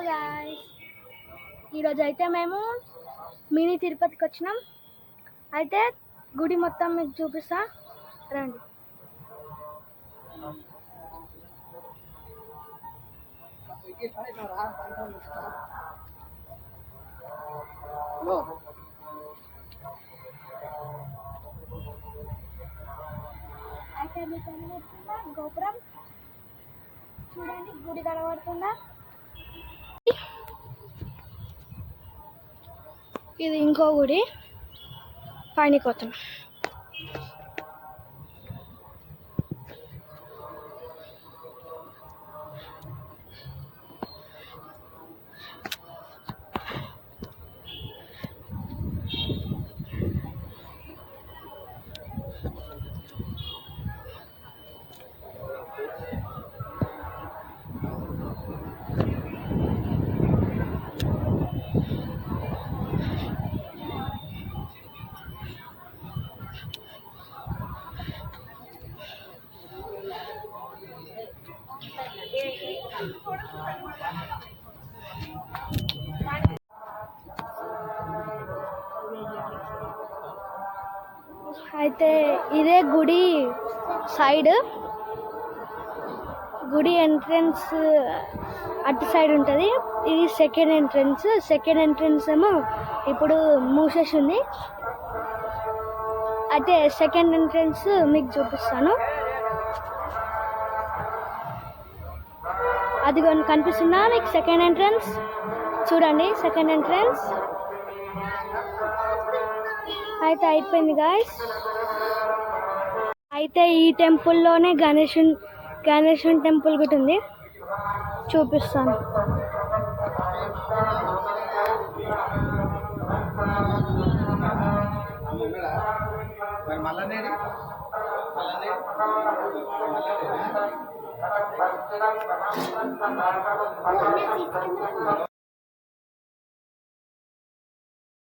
Guys, ఈరోజు అయితే మేము మినీ తిరుపతికి వచ్చినాం. అయితే గుడి మొత్తం మీకు చూపిస్తా రండి. అయితే మీకు కనబడుతుందా గోపురం? చూడండి, గుడి కనబడుతుందా? ఇది ఇంకో గుడి, పైనకి పోతున్నాం. అయితే ఇదే గుడి సైడ్, గుడి ఎంట్రన్స్ అటు సైడ్ ఉంటుంది. ఇది సెకండ్ ఎంట్రన్స్ ఏమో ఇప్పుడు మూసేసి ఉంది. అయితే సెకండ్ ఎంట్రన్స్ మీకు చూపిస్తాను. అది కనిపిస్తుందా మీకు? సెకండ్ ఎంట్రన్స్ చూడండి. సెకండ్ ఎంట్రన్స్ అయితే అయిపోయింది గాయ్స్. అయితే ఈ టెంపుల్లోనే గణేశుని టెంపుల్ కూడా ఉంది, చూపిస్తాను.